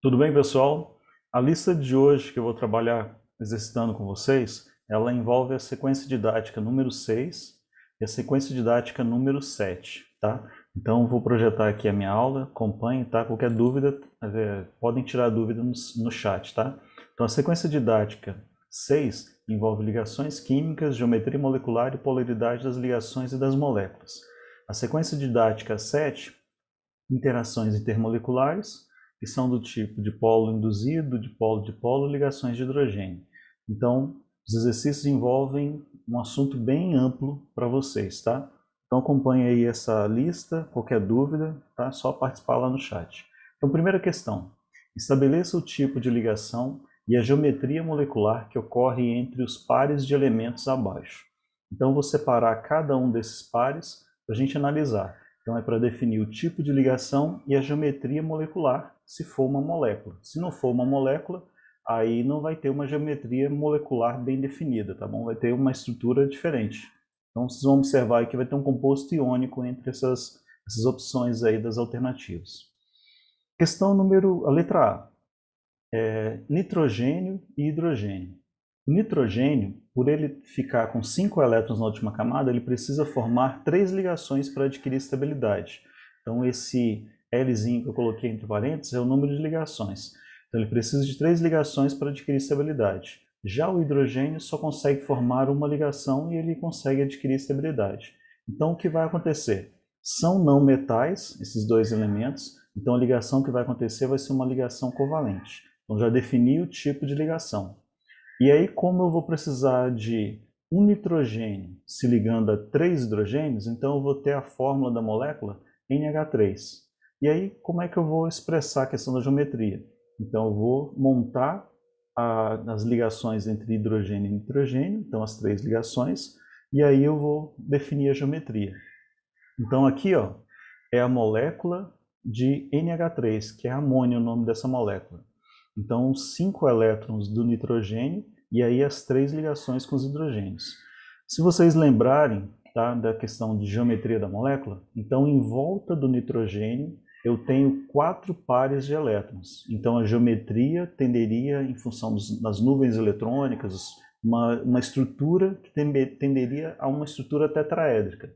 Tudo bem, pessoal? A lista de hoje que eu vou trabalhar exercitando com vocês, ela envolve a sequência didática número 6 e a sequência didática número 7, tá? Então, vou projetar aqui a minha aula, acompanhe, tá? Qualquer dúvida, podem tirar dúvida no chat, tá? Então, a sequência didática 6 envolve ligações químicas, geometria molecular e polaridade das ligações e das moléculas. A sequência didática 7, interações intermoleculares, que são do tipo de polo induzido, de polo, ligações de hidrogênio. Então, os exercícios envolvem um assunto bem amplo para vocês, tá? Então, acompanhe aí essa lista, qualquer dúvida, tá? É só participar lá no chat. Então, primeira questão. Estabeleça o tipo de ligação e a geometria molecular que ocorre entre os pares de elementos abaixo. Então, vou separar cada um desses pares para a gente analisar. Então, é para definir o tipo de ligação e a geometria molecular, se for uma molécula. Se não for uma molécula, aí não vai ter uma geometria molecular bem definida, tá bom? Vai ter uma estrutura diferente. Então, vocês vão observar que vai ter um composto iônico entre essas opções aí das alternativas. A letra A, nitrogênio e hidrogênio. O nitrogênio, por ele ficar com 5 elétrons na última camada, ele precisa formar 3 ligações para adquirir estabilidade. Então, esse Lzinho que eu coloquei entre parênteses é o número de ligações. Então, ele precisa de 3 ligações para adquirir estabilidade. Já o hidrogênio só consegue formar uma ligação e ele consegue adquirir estabilidade. Então, o que vai acontecer? São não metais, esses dois elementos, então a ligação que vai acontecer vai ser uma ligação covalente. Então, já defini o tipo de ligação. E aí, como eu vou precisar de um nitrogênio se ligando a 3 hidrogênios, então eu vou ter a fórmula da molécula NH3. E aí, como é que eu vou expressar a questão da geometria? Então, eu vou montar as ligações entre hidrogênio e nitrogênio, então as 3 ligações, e aí eu vou definir a geometria. Então, aqui ó, é a molécula de NH3, que é amônio o nome dessa molécula. Então, 5 elétrons do nitrogênio e aí as 3 ligações com os hidrogênios. Se vocês lembrarem, tá, da questão de geometria da molécula, então em volta do nitrogênio eu tenho 4 pares de elétrons. Então a geometria tenderia, em função das nuvens eletrônicas, uma estrutura que tenderia a uma estrutura tetraédrica.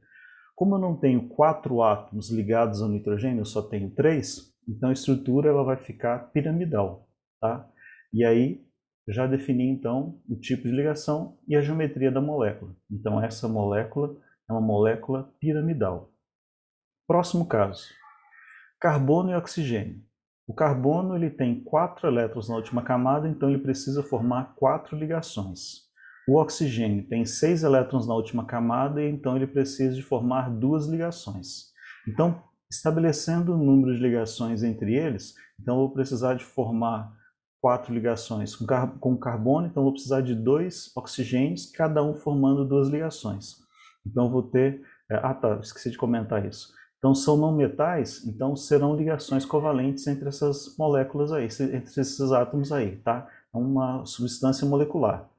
Como eu não tenho 4 átomos ligados ao nitrogênio, eu só tenho 3, então a estrutura ela vai ficar piramidal. Tá? E aí, já defini então o tipo de ligação e a geometria da molécula. Então, essa molécula é uma molécula piramidal. Próximo caso, carbono e oxigênio. O carbono ele tem 4 elétrons na última camada, então ele precisa formar 4 ligações. O oxigênio tem 6 elétrons na última camada, e então ele precisa de formar 2 ligações. Então, estabelecendo o número de ligações entre eles, então eu vou precisar de formar 4 ligações com carbono, então eu vou precisar de 2 oxigênios, cada um formando 2 ligações. Então eu vou ter... esqueci de comentar isso. Então são não metais, então serão ligações covalentes entre essas moléculas aí, entre esses átomos aí, tá? É uma substância molecular.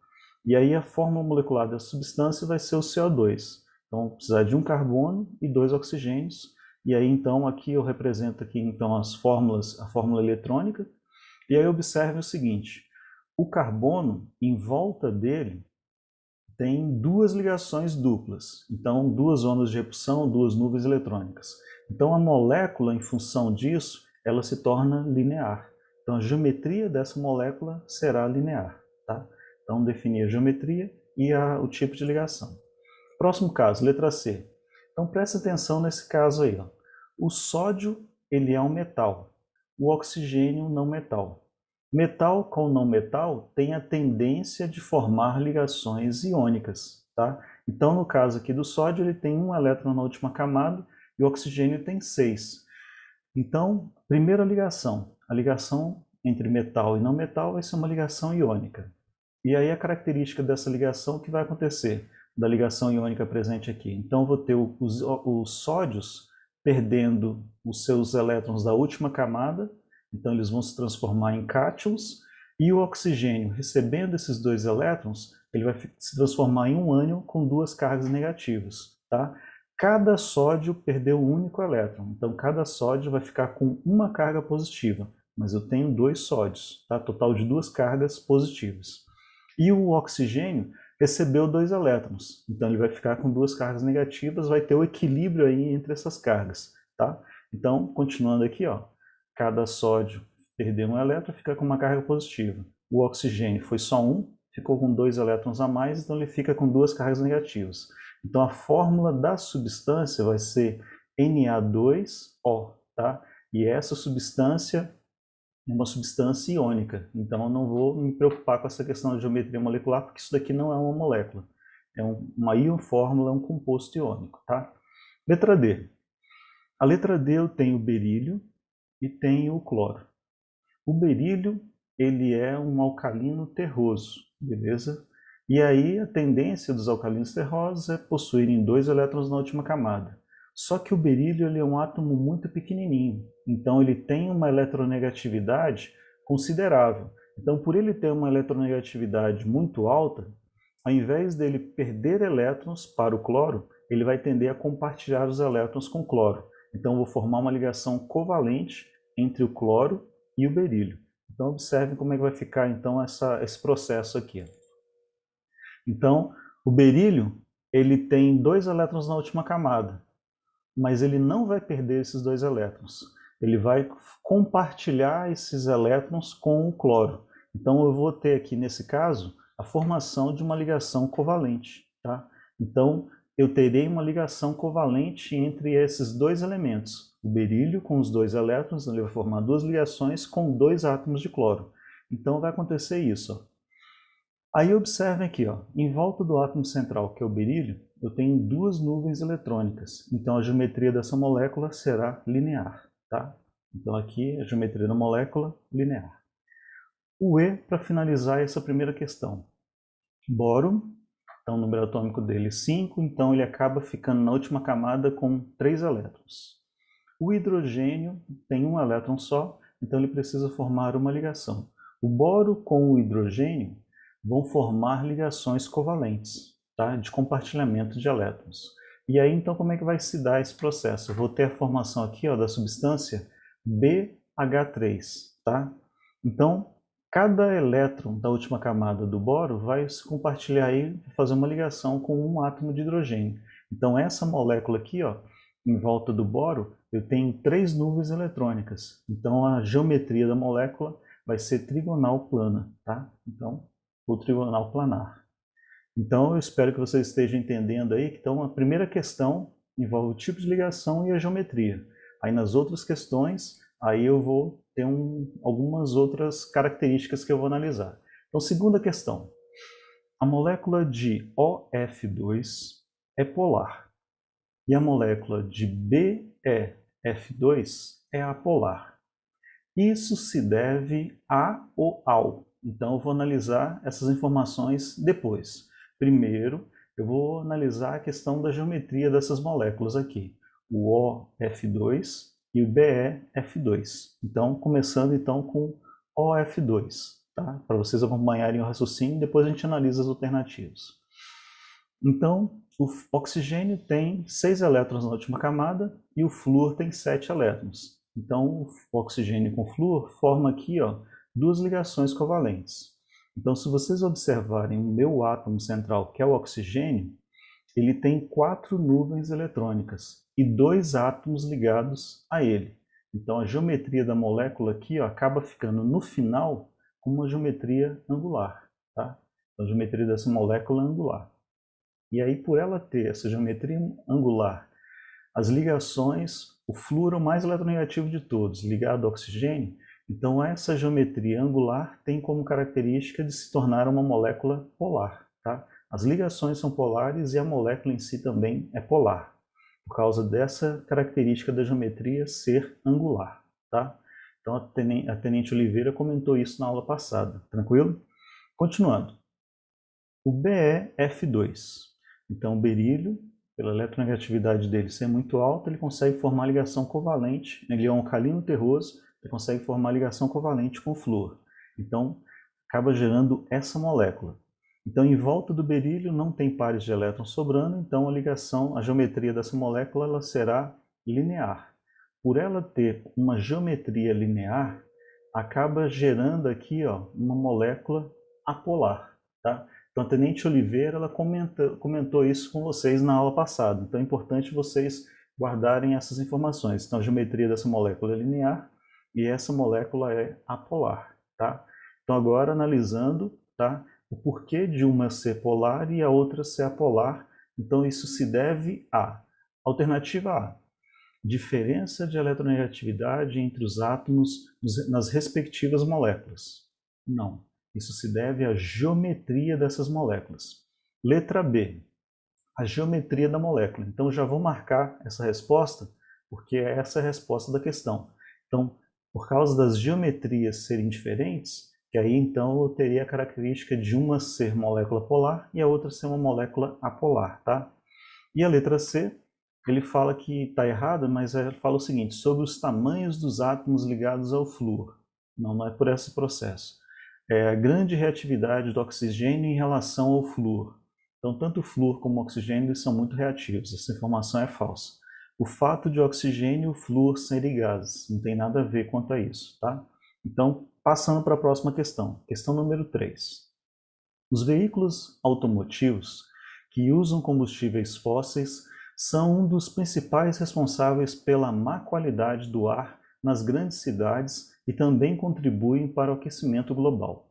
E aí a fórmula molecular dessa substância vai ser o CO2. Então vou precisar de um carbono e 2 oxigênios. E aí então aqui eu represento aqui então as fórmulas, a fórmula eletrônica. E aí observe o seguinte, o carbono, em volta dele, tem 2 ligações duplas. Então, 2 ondas de repulsão, 2 nuvens eletrônicas. Então, a molécula, em função disso, ela se torna linear. Então, a geometria dessa molécula será linear. Tá? Então, definir a geometria e o tipo de ligação. Próximo caso, letra C. Então, preste atenção nesse caso aí. Ó. O sódio ele é um metal. O oxigênio não metal. Metal com não metal tem a tendência de formar ligações iônicas, tá? Então, no caso aqui do sódio, ele tem um elétron na última camada e o oxigênio tem 6. Então, primeira ligação, a ligação entre metal e não metal vai ser uma ligação iônica. E aí a característica dessa ligação, o que vai acontecer da ligação iônica presente aqui? Então, eu vou ter os sódios perdendo os seus elétrons da última camada, então eles vão se transformar em cátions, e o oxigênio, recebendo esses 2 elétrons, ele vai se transformar em um ânion com 2 cargas negativas. Tá? Cada sódio perdeu um único elétron, então cada sódio vai ficar com uma carga positiva. mas eu tenho 2 sódios, tá? Total de 2 cargas positivas. E o oxigênio recebeu 2 elétrons, então ele vai ficar com 2 cargas negativas, vai ter o equilíbrio aí entre essas cargas, tá? Então, continuando aqui, ó, cada sódio perdeu um elétron, fica com uma carga positiva. O oxigênio foi só um, ficou com 2 elétrons a mais, então ele fica com 2 cargas negativas. Então a fórmula da substância vai ser Na2O, tá? E essa substância é uma substância iônica, então eu não vou me preocupar com essa questão de geometria molecular, porque isso daqui não é uma molécula, é uma ionfórmula, é um composto iônico, tá? Letra D. A letra D eu tenho o berílio e tenho o cloro. O berílio, ele é um alcalino terroso, beleza? E aí a tendência dos alcalinos terrosos é possuírem 2 elétrons na última camada. Só que o berílio ele é um átomo muito pequenininho, então ele tem uma eletronegatividade considerável. Então, por ele ter uma eletronegatividade muito alta, ao invés dele perder elétrons para o cloro, ele vai tender a compartilhar os elétrons com o cloro. Então, eu vou formar uma ligação covalente entre o cloro e o berílio. Então, observem como é que vai ficar então esse processo aqui. Então, o berílio ele tem 2 elétrons na última camada, mas ele não vai perder esses 2 elétrons. Ele vai compartilhar esses elétrons com o cloro. Então, eu vou ter aqui, nesse caso, a formação de uma ligação covalente. Tá? Então, eu terei uma ligação covalente entre esses 2 elementos. O berílio com os 2 elétrons, ele vai formar 2 ligações com 2 átomos de cloro. Então, vai acontecer isso. Ó. Aí observem aqui, ó, em volta do átomo central, que é o berílio, eu tenho 2 nuvens eletrônicas. Então a geometria dessa molécula será linear, tá? Então aqui a geometria da molécula linear. O E, para finalizar essa primeira questão. Boro, então o número atômico dele é 5, então ele acaba ficando na última camada com 3 elétrons. O hidrogênio tem um elétron só, então ele precisa formar uma ligação. O boro com o hidrogênio vão formar ligações covalentes, tá? De compartilhamento de elétrons. E aí, então, como é que vai se dar esse processo? Eu vou ter a formação aqui, ó, da substância BH3, tá? Então, cada elétron da última camada do boro vai se compartilhar aí, fazer uma ligação com um átomo de hidrogênio. Então, essa molécula aqui, ó, em volta do boro, eu tenho 3 nuvens eletrônicas. Então, a geometria da molécula vai ser trigonal plana, tá? Então, o trigonal planar. Então, eu espero que vocês estejam entendendo aí que então, a primeira questão envolve o tipo de ligação e a geometria. Aí nas outras questões, aí eu vou ter algumas outras características que eu vou analisar. Então, segunda questão. A molécula de OF2 é polar e a molécula de BeF2 é apolar. Isso se deve a ou ao. Então, eu vou analisar essas informações depois. Primeiro, eu vou analisar a questão da geometria dessas moléculas aqui. O OF2 e o BeF2. Então, começando então com OF2, tá? Para vocês acompanharem o raciocínio, depois a gente analisa as alternativas. Então, o oxigênio tem 6 elétrons na última camada e o flúor tem 7 elétrons. Então, o oxigênio com flúor forma aqui, ó, 2 ligações covalentes. Então, se vocês observarem o meu átomo central, que é o oxigênio, ele tem 4 nuvens eletrônicas e 2 átomos ligados a ele. Então, a geometria da molécula aqui, ó, acaba ficando no final com uma geometria angular, tá? A geometria dessa molécula é angular. E aí, por ela ter essa geometria angular, as ligações, o flúor é o mais eletronegativo de todos, ligado ao oxigênio, então essa geometria angular tem como característica de se tornar uma molécula polar. Tá? As ligações são polares e a molécula em si também é polar, por causa dessa característica da geometria ser angular. Tá? Então a Tenente Oliveira comentou isso na aula passada, tranquilo? Continuando. O BeF2. Então o berílio, pela eletronegatividade dele ser muito alta, ele consegue formar ligação covalente, ele é um alcalino terroso, ele consegue formar ligação covalente com o flúor. Então, acaba gerando essa molécula. Então, em volta do berílio não tem pares de elétrons sobrando, então a geometria dessa molécula ela será linear. Por ela ter uma geometria linear, acaba gerando aqui, ó, uma molécula apolar, tá? Então a Tenente Oliveira ela comentou isso com vocês na aula passada, então é importante vocês guardarem essas informações. Então a geometria dessa molécula é linear e essa molécula é apolar, tá? Então agora analisando, tá, o porquê de uma ser polar e a outra ser apolar, então isso se deve a alternativa A, diferença de eletronegatividade entre os átomos nas respectivas moléculas. Não, isso se deve à geometria dessas moléculas. Letra B, a geometria da molécula. Então já vou marcar essa resposta, porque essa é a resposta da questão. Então, por causa das geometrias serem diferentes, que aí então eu teria a característica de uma ser molécula polar e a outra ser uma molécula apolar, tá? E a letra C, ele fala que está errado, mas ele fala o seguinte, sobre os tamanhos dos átomos ligados ao flúor. Não, não é por esse processo. É a grande reatividade do oxigênio em relação ao flúor. Então, tanto o flúor como o oxigênio são muito reativos. Essa informação é falsa. O fato de oxigênio e o flúor serem gases, não tem nada a ver quanto a isso, tá? Então, passando para a próxima questão. Questão número 3. Os veículos automotivos que usam combustíveis fósseis são um dos principais responsáveis pela má qualidade do ar nas grandes cidades e também contribuem para o aquecimento global.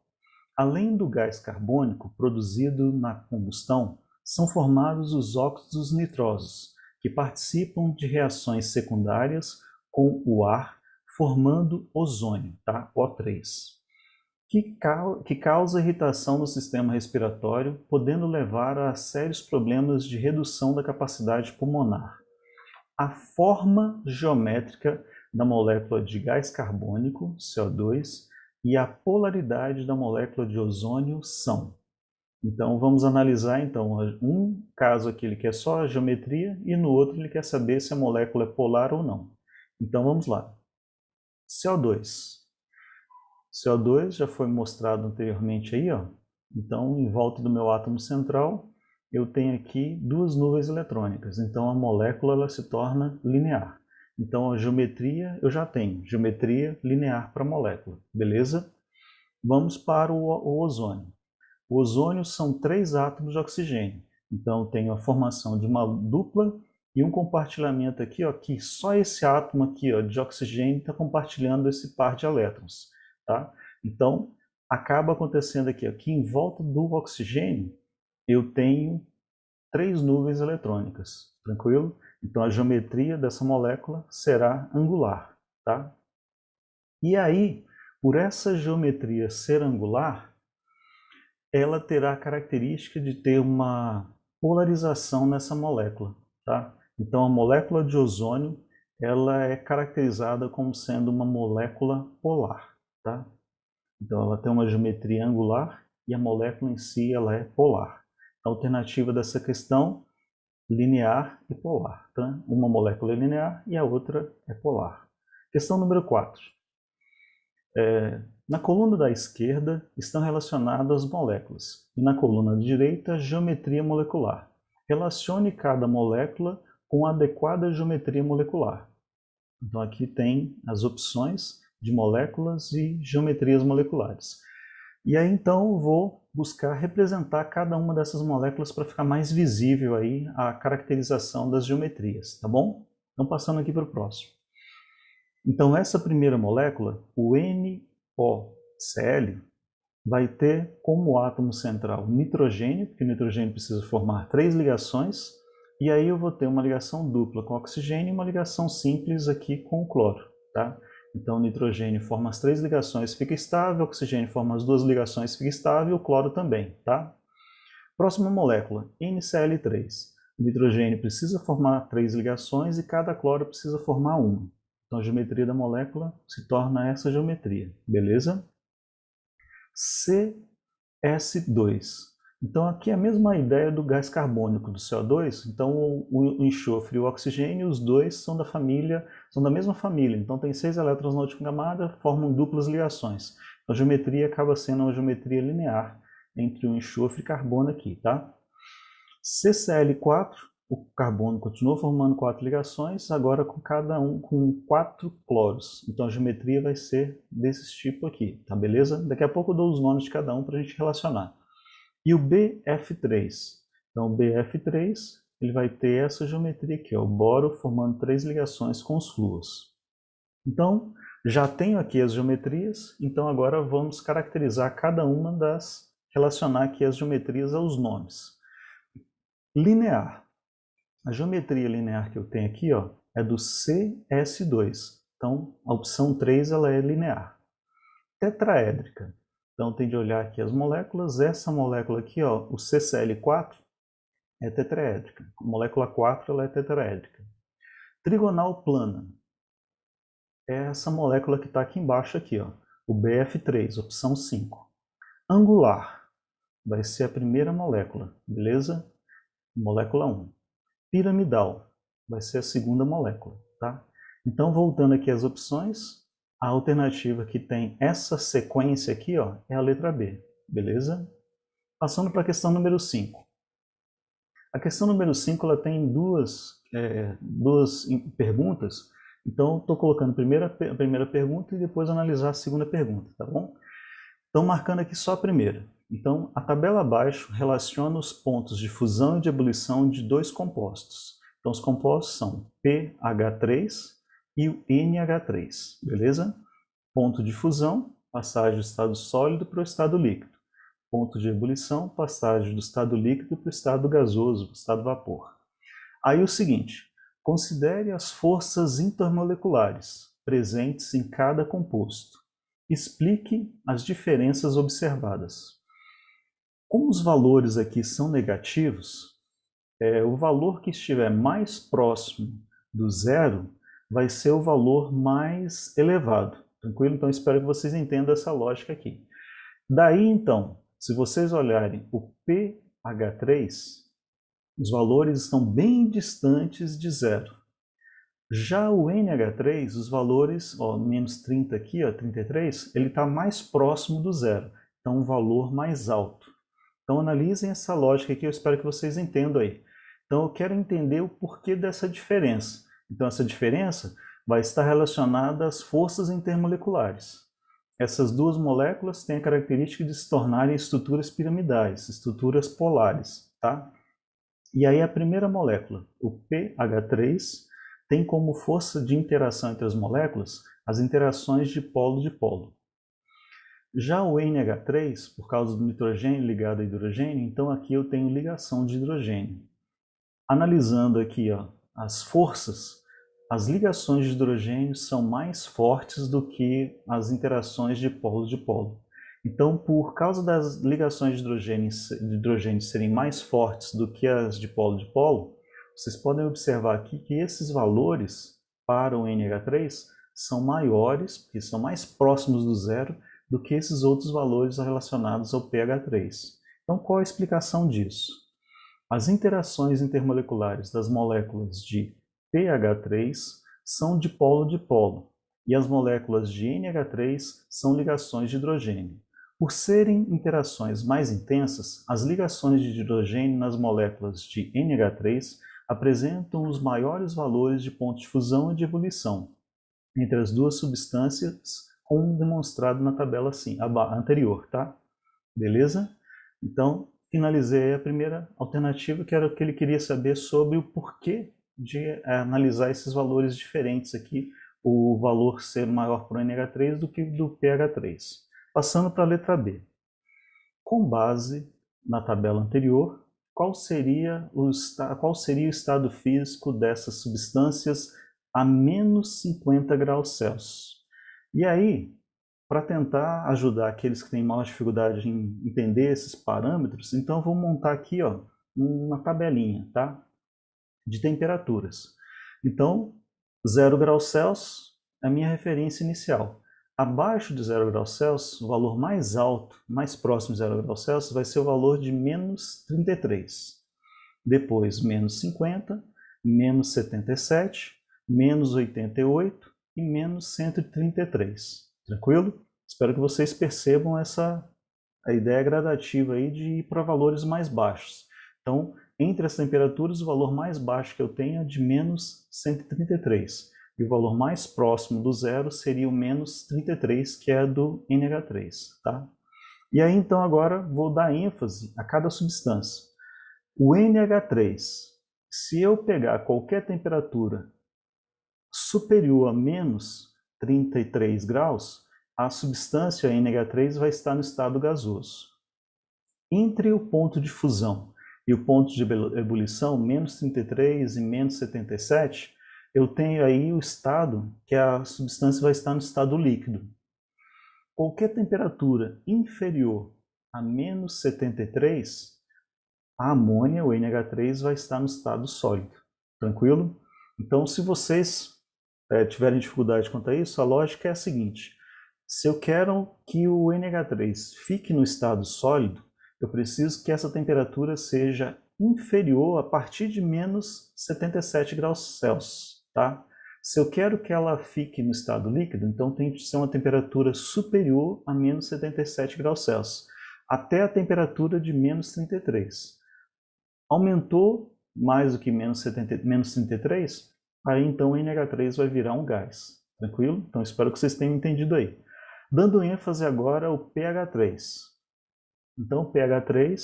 Além do gás carbônico produzido na combustão, são formados os óxidos nitrosos, que participam de reações secundárias com o ar, formando ozônio, tá? O3, que causa irritação no sistema respiratório, podendo levar a sérios problemas de redução da capacidade pulmonar. A forma geométrica da molécula de gás carbônico, CO2, e a polaridade da molécula de ozônio são. Então vamos analisar então um caso aqui ele quer só a geometria e no outro ele quer saber se a molécula é polar ou não. Então vamos lá. CO2. CO2 já foi mostrado anteriormente aí, ó. Então em volta do meu átomo central eu tenho aqui duas nuvens eletrônicas. Então a molécula ela se torna linear. Então a geometria eu já tenho, geometria linear para a molécula, beleza? Vamos para o ozônio. O ozônio são 3 átomos de oxigênio. Então eu tenho a formação de uma dupla e um compartilhamento aqui, ó, que só esse átomo aqui, ó, de oxigênio está compartilhando esse par de elétrons, tá? Então acaba acontecendo aqui, ó, que em volta do oxigênio eu tenho 3 nuvens eletrônicas, tranquilo? Então a geometria dessa molécula será angular, tá? E aí, por essa geometria ser angular, ela terá a característica de ter uma polarização nessa molécula, tá? Então a molécula de ozônio, ela é caracterizada como sendo uma molécula polar, tá? Então ela tem uma geometria angular e a molécula em si ela é polar. A alternativa dessa questão, linear e polar, tá? Uma molécula é linear e a outra é polar. Questão número 4. Na coluna da esquerda estão relacionadas as moléculas e na coluna direita a geometria molecular. Relacione cada molécula com a adequada geometria molecular. Então aqui tem as opções de moléculas e geometrias moleculares. E aí então eu vou buscar representar cada uma dessas moléculas para ficar mais visível aí a caracterização das geometrias, tá bom? Então passando aqui para o próximo. Então essa primeira molécula, o NOCl, vai ter como átomo central nitrogênio, porque o nitrogênio precisa formar 3 ligações, e aí eu vou ter uma ligação dupla com oxigênio e uma ligação simples aqui com o cloro, tá? Então o nitrogênio forma as 3 ligações, fica estável, o oxigênio forma as 2 ligações, fica estável, e o cloro também, tá? Próxima molécula, NCl3. O nitrogênio precisa formar 3 ligações e cada cloro precisa formar uma. Então a geometria da molécula se torna essa geometria, beleza? CS2. Então aqui é a mesma ideia do gás carbônico, do CO2. Então o enxofre e o oxigênio, os dois são da família, são da mesma família. Então tem 6 elétrons na última camada, formam duplas ligações. A geometria acaba sendo uma geometria linear entre o enxofre e carbono aqui, tá? CCl4 o carbono continua formando 4 ligações, agora com cada um com 4 cloros. Então a geometria vai ser desse tipo aqui, tá beleza? Daqui a pouco eu dou os nomes de cada um para a gente relacionar. E o BF3. Então o BF3 ele vai ter essa geometria aqui, ó, o boro formando 3 ligações com os flúors. Então já tenho aqui as geometrias, então agora vamos caracterizar cada uma das, relacionar aqui as geometrias aos nomes. Linear. A geometria linear que eu tenho aqui, ó, é do CS2. Então, a opção 3 ela é linear. Tetraédrica. Então, tem de olhar aqui as moléculas. Essa molécula aqui, ó, o CCl4, é tetraédrica. A molécula 4 ela é tetraédrica. Trigonal plana. É essa molécula que está aqui embaixo, aqui, ó, o BF3, opção 5. Angular. Vai ser a primeira molécula, beleza? Molécula 1. Piramidal vai ser a segunda molécula, tá? Então, voltando aqui às opções, a alternativa que tem essa sequência aqui, ó, é a letra B, beleza? Passando para a questão número 5. A questão número 5 ela tem duas perguntas, então estou colocando a primeira pergunta e depois analisar a segunda pergunta, tá bom? Então, marcando aqui só a primeira. Então, a tabela abaixo relaciona os pontos de fusão e de ebulição de dois compostos. Então, os compostos são pH3 e o NH3, beleza? Ponto de fusão, passagem do estado sólido para o estado líquido. Ponto de ebulição, passagem do estado líquido para o estado gasoso, para o estado vapor. Aí o seguinte, considere as forças intermoleculares presentes em cada composto. Explique as diferenças observadas. Como os valores aqui são negativos, o valor que estiver mais próximo do zero vai ser o valor mais elevado. Tranquilo? Então espero que vocês entendam essa lógica aqui. Daí então, se vocês olharem o pH3, os valores estão bem distantes de zero. Já o NH3, os valores, ó, menos 30 aqui, ó, 33, ele está mais próximo do zero. Então, um valor mais alto. Então, analisem essa lógica aqui, eu espero que vocês entendam aí. Então, eu quero entender o porquê dessa diferença. Então, essa diferença vai estar relacionada às forças intermoleculares. Essas duas moléculas têm a característica de se tornarem estruturas piramidais, estruturas polares, tá? E aí a primeira molécula, o pH3, tem como força de interação entre as moléculas as interações de polo. Já o NH3, por causa do nitrogênio ligado a hidrogênio, então aqui eu tenho ligação de hidrogênio. Analisando aqui, ó, as forças, as ligações de hidrogênio são mais fortes do que as interações de polo. Então, por causa das ligações de hidrogênio serem mais fortes do que as de polo, vocês podem observar aqui que esses valores para o NH3 são maiores, porque são mais próximos do zero, do que esses outros valores relacionados ao pH3. Então, qual a explicação disso? As interações intermoleculares das moléculas de pH3 são de polo, e as moléculas de NH3 são ligações de hidrogênio. Por serem interações mais intensas, as ligações de hidrogênio nas moléculas de NH3 apresentam os maiores valores de ponto de fusão e de ebulição entre as duas substâncias, como demonstrado na tabela anterior, tá? Beleza? Então, finalizei a primeira alternativa, que era o que ele queria saber sobre o porquê de analisar esses valores diferentes aqui, o valor ser maior para o NH3 do que do pH3. Passando para a letra B. Com base na tabela anterior, qual seria o estado físico dessas substâncias a menos 50 graus Celsius? E aí, para tentar ajudar aqueles que têm maior dificuldade em entender esses parâmetros, então eu vou montar aqui, ó, uma tabelinha, tá? De temperaturas. Então, 0 graus Celsius é a minha referência inicial. Abaixo de 0 graus Celsius, o valor mais alto, mais próximo de 0 graus Celsius, vai ser o valor de menos 33. Depois, menos 50, menos 77, menos 88 e menos 133. Tranquilo? Espero que vocês percebam a ideia gradativa aí de ir para valores mais baixos. Então, Entre as temperaturas, o valor mais baixo que eu tenho é de menos 133. E o valor mais próximo do zero seria o menos 33, que é do NH3. Tá? E aí, então, agora vou dar ênfase a cada substância. O NH3, se eu pegar qualquer temperatura superior a menos 33 graus, a substância NH3 vai estar no estado gasoso. Entre o ponto de fusão e o ponto de ebulição, menos 33 e menos 77, eu tenho aí o estado que a substância vai estar no estado líquido. Qualquer temperatura inferior a menos 73, a amônia, o NH3, vai estar no estado sólido. Tranquilo? Então, se vocês tiverem dificuldade quanto a isso, a lógica é a seguinte. Se eu quero que o NH3 fique no estado sólido, eu preciso que essa temperatura seja inferior a partir de menos 77 graus Celsius. Tá? Se eu quero que ela fique no estado líquido, então tem que ser uma temperatura superior a menos 77 graus Celsius, até a temperatura de menos 33. Aumentou mais do que menos 33, aí então o NH3 vai virar um gás. Tranquilo? Então espero que vocês tenham entendido aí. Dando ênfase agora ao pH3. Então pH3,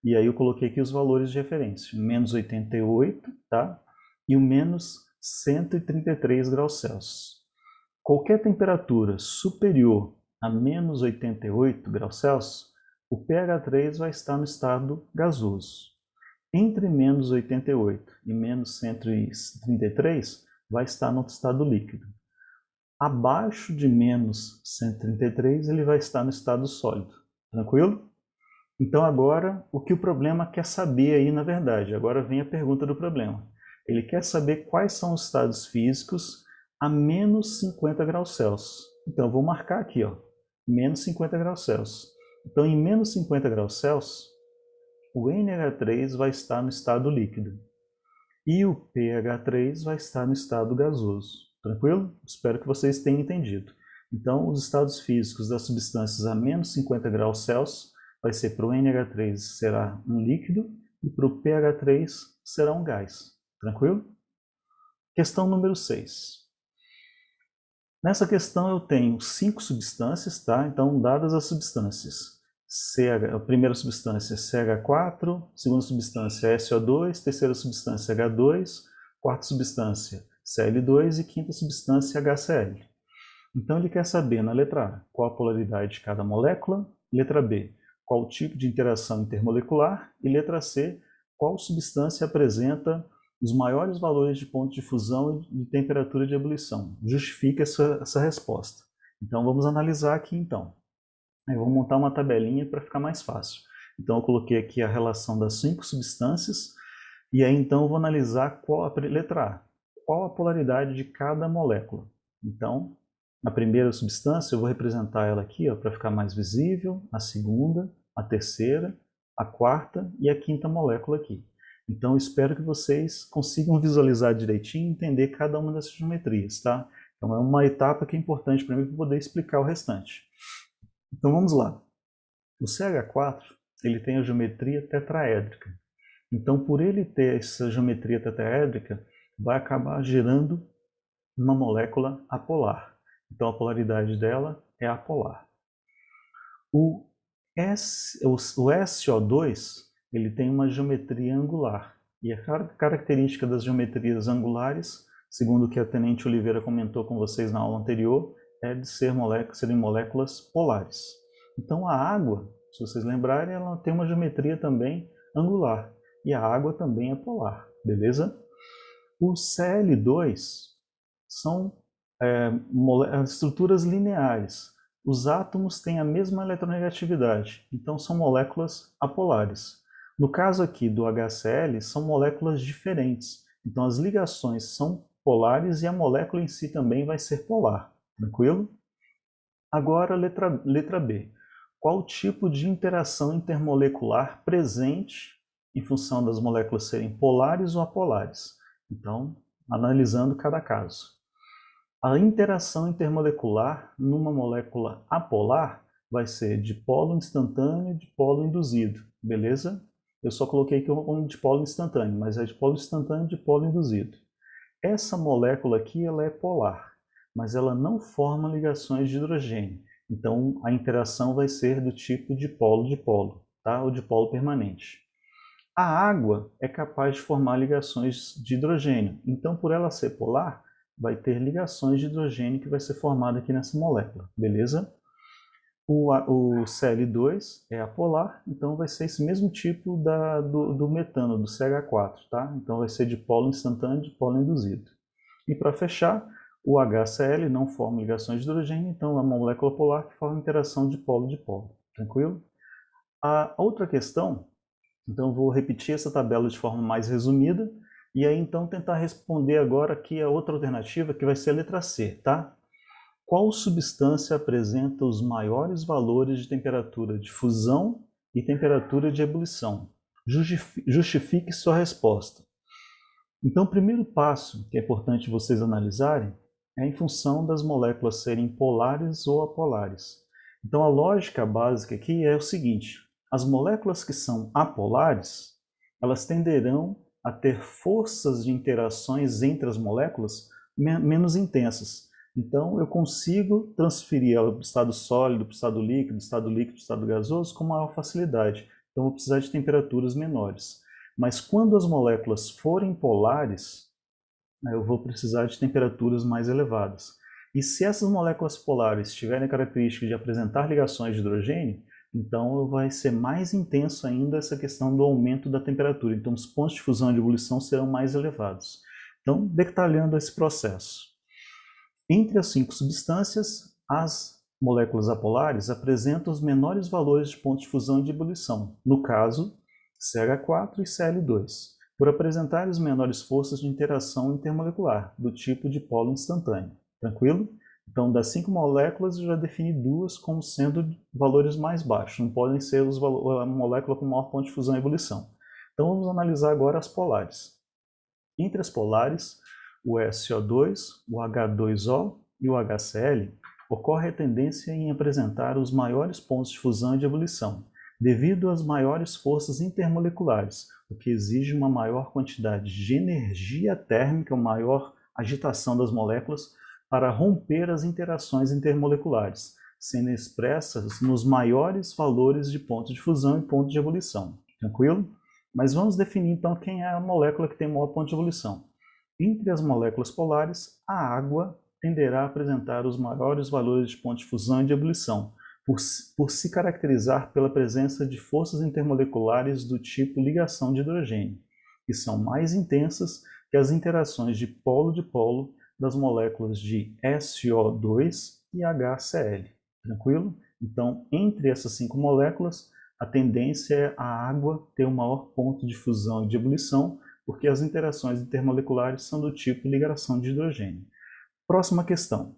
e aí eu coloquei aqui os valores de referência, menos 88, tá? E o menos 133 graus Celsius. Qualquer temperatura superior a menos 88 graus Celsius, o pH3 vai estar no estado gasoso. Entre menos 88 e menos 133, vai estar no estado líquido. Abaixo de menos 133, ele vai estar no estado sólido. Tranquilo? Então agora, o que o problema quer saber aí, na verdade? Agora vem a pergunta do problema. Ele quer saber quais são os estados físicos a menos 50 graus Celsius. Então eu vou marcar aqui, ó, menos 50 graus Celsius. Então em menos 50 graus Celsius, o NH3 vai estar no estado líquido e o pH3 vai estar no estado gasoso. Tranquilo? Espero que vocês tenham entendido. Então, os estados físicos das substâncias a menos 50 graus Celsius vai ser para o NH3 será um líquido e para o pH3 será um gás. Tranquilo? Questão número 6. Nessa questão eu tenho 5 substâncias, tá? Então, dadas as substâncias. A primeira substância CH4, segunda substância SO2, terceira substância H2, quarta substância Cl2 e quinta substância HCl. Então ele quer saber na letra A qual a polaridade de cada molécula, letra B qual o tipo de interação intermolecular e letra C qual substância apresenta os maiores valores de ponto de fusão e de temperatura de ebulição. Justifica essa resposta. Então vamos analisar aqui então. Eu vou montar uma tabelinha para ficar mais fácil. Então eu coloquei aqui a relação das 5 substâncias e aí então eu vou analisar qual a letra A, qual a polaridade de cada molécula. Então, a primeira substância eu vou representar ela aqui para ficar mais visível, a segunda, a terceira, a quarta e a quinta molécula aqui. Então eu espero que vocês consigam visualizar direitinho e entender cada uma dessas geometrias, tá? Então é uma etapa que é importante para mim para poder explicar o restante. Então vamos lá. O CH4 ele tem a geometria tetraédrica. Então por ele ter essa geometria tetraédrica, vai acabar gerando uma molécula apolar. Então a polaridade dela é apolar. O SO2 ele tem uma geometria angular. E a característica das geometrias angulares, segundo o que a Tenente Oliveira comentou com vocês na aula anterior, é de serem moléculas polares. Então a água, se vocês lembrarem, ela tem uma geometria também angular. E a água também é polar, beleza? O Cl2 são estruturas lineares. Os átomos têm a mesma eletronegatividade, então são moléculas apolares. No caso aqui do HCl, são moléculas diferentes. Então as ligações são polares e a molécula em si também vai ser polar. Tranquilo? Agora, letra B. Qual o tipo de interação intermolecular presente em função das moléculas serem polares ou apolares? Então, analisando cada caso. A interação intermolecular numa molécula apolar vai ser de polo instantâneo e de polo induzido, beleza? Eu só coloquei aqui um dipolo instantâneo, mas é dipolo instantâneo de dipolo induzido. Essa molécula aqui ela é polar, mas ela não forma ligações de hidrogênio. Então, a interação vai ser do tipo dipolo-dipolo, tá? Ou dipolo permanente. A água é capaz de formar ligações de hidrogênio. Então, por ela ser polar, vai ter ligações de hidrogênio que vai ser formada aqui nessa molécula, beleza? O Cl2 é apolar, então vai ser esse mesmo tipo do metano, do CH4, tá? Então vai ser dipolo instantâneo, dipolo induzido. E para fechar, o HCl não forma ligações de hidrogênio, então é uma molécula polar que forma interação dipolo-dipolo. Tranquilo? A outra questão, então vou repetir essa tabela de forma mais resumida, e aí então tentar responder agora aqui a outra alternativa, que vai ser a letra C, tá? Qual substância apresenta os maiores valores de temperatura de fusão e temperatura de ebulição? Justifique sua resposta. Então, o primeiro passo que é importante vocês analisarem é em função das moléculas serem polares ou apolares. Então, a lógica básica aqui é o seguinte: as moléculas que são apolares, elas tenderão a ter forças de interações entre as moléculas menos intensas. Então, eu consigo transferir ela para o estado sólido, para o estado líquido para o estado gasoso com maior facilidade. Então, eu vou precisar de temperaturas menores. Mas quando as moléculas forem polares, eu vou precisar de temperaturas mais elevadas. E se essas moléculas polares tiverem a característica de apresentar ligações de hidrogênio, então vai ser mais intenso ainda essa questão do aumento da temperatura. Então, os pontos de fusão e de ebulição serão mais elevados. Então, detalhando esse processo. Entre as 5 substâncias, as moléculas apolares apresentam os menores valores de pontos de fusão e de ebulição, no caso, CH4 e Cl2, por apresentarem as menores forças de interação intermolecular, do tipo dipolo instantâneo. Tranquilo? Então, das 5 moléculas, eu já defini 2 como sendo valores mais baixos, não podem ser a molécula com maior ponto de fusão e ebulição. Então, vamos analisar agora as polares. Entre as polares, o SO2, o H2O e o HCl, ocorre a tendência em apresentar os maiores pontos de fusão e de ebulição, devido às maiores forças intermoleculares, o que exige uma maior quantidade de energia térmica, uma maior agitação das moléculas, para romper as interações intermoleculares, sendo expressas nos maiores valores de ponto de fusão e ponto de ebulição. Tranquilo? Mas vamos definir então quem é a molécula que tem maior ponto de ebulição. Entre as moléculas polares, a água tenderá a apresentar os maiores valores de ponto de fusão e de ebulição, por se caracterizar pela presença de forças intermoleculares do tipo ligação de hidrogênio, que são mais intensas que as interações de polo-dipolo das moléculas de SO2 e HCl. Tranquilo? Então, entre essas 5 moléculas, a tendência é a água ter o maior ponto de fusão e de ebulição, porque as interações intermoleculares são do tipo ligação de hidrogênio. Próxima questão.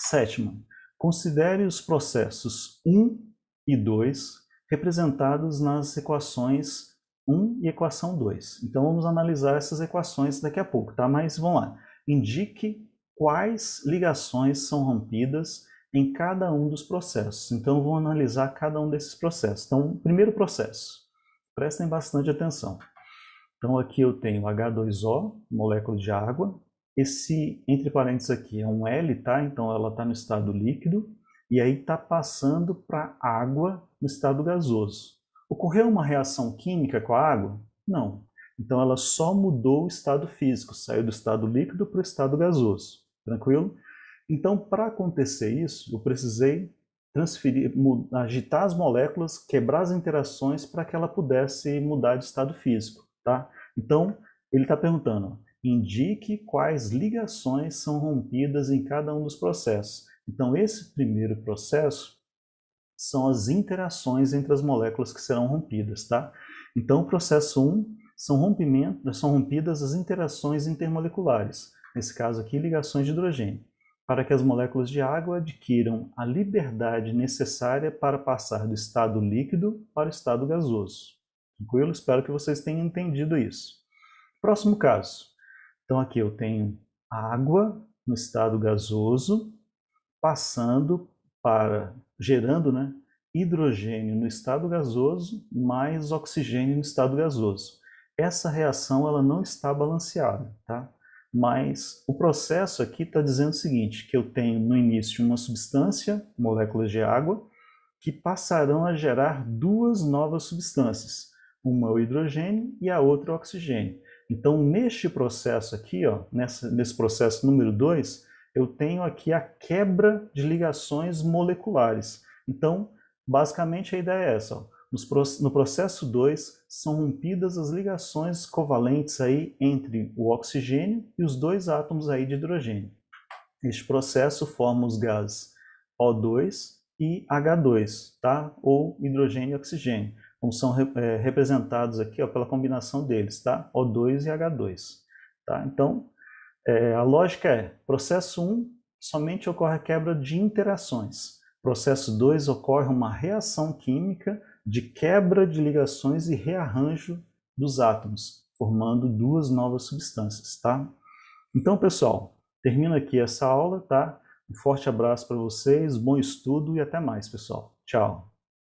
7ª. Considere os processos 1 e 2 representados nas equações 1 e equação 2. Então, vamos analisar essas equações daqui a pouco, tá? Mas vamos lá. Indique quais ligações são rompidas em cada um dos processos. Então, vou analisar cada um desses processos. Então, primeiro processo. Prestem bastante atenção. Então, aqui eu tenho H2O, molécula de água. Esse, entre parênteses aqui, é um L, tá? Então, ela está no estado líquido. E aí está passando para água no estado gasoso. Ocorreu uma reação química com a água? Não. Então, ela só mudou o estado físico. Saiu do estado líquido para o estado gasoso. Tranquilo? Então, para acontecer isso, eu precisei transferir, agitar as moléculas, quebrar as interações para que ela pudesse mudar de estado físico. Tá? Então, ele está perguntando, indique quais ligações são rompidas em cada um dos processos. Então, esse primeiro processo são as interações entre as moléculas que serão rompidas. Tá? Então, o processo 1 são rompidas as interações intermoleculares, nesse caso aqui, ligações de hidrogênio, para que as moléculas de água adquiram a liberdade necessária para passar do estado líquido para o estado gasoso. Tranquilo? Espero que vocês tenham entendido isso. Próximo caso. Então aqui eu tenho água no estado gasoso, gerando, hidrogênio no estado gasoso mais oxigênio no estado gasoso. Essa reação ela não está balanceada, tá? Mas o processo aqui está dizendo o seguinte, que eu tenho no início uma substância, moléculas de água, que passarão a gerar duas novas substâncias. Uma é o hidrogênio e a outra é o oxigênio. Então, neste processo aqui, ó, nesse processo número 2, eu tenho aqui a quebra de ligações moleculares. Então, basicamente a ideia é essa. Ó. No processo 2, são rompidas as ligações covalentes aí entre o oxigênio e os dois átomos aí de hidrogênio. Este processo forma os gases O2 e H2, tá? Ou hidrogênio e oxigênio. Então, são representados aqui ó, pela combinação deles, tá? O2 e H2. Tá? Então, a lógica é, processo 1, somente ocorre a quebra de interações. Processo 2, ocorre uma reação química de quebra de ligações e rearranjo dos átomos, formando duas novas substâncias, tá? Então, pessoal, termino aqui essa aula, tá? Um forte abraço para vocês, bom estudo e até mais, pessoal. Tchau!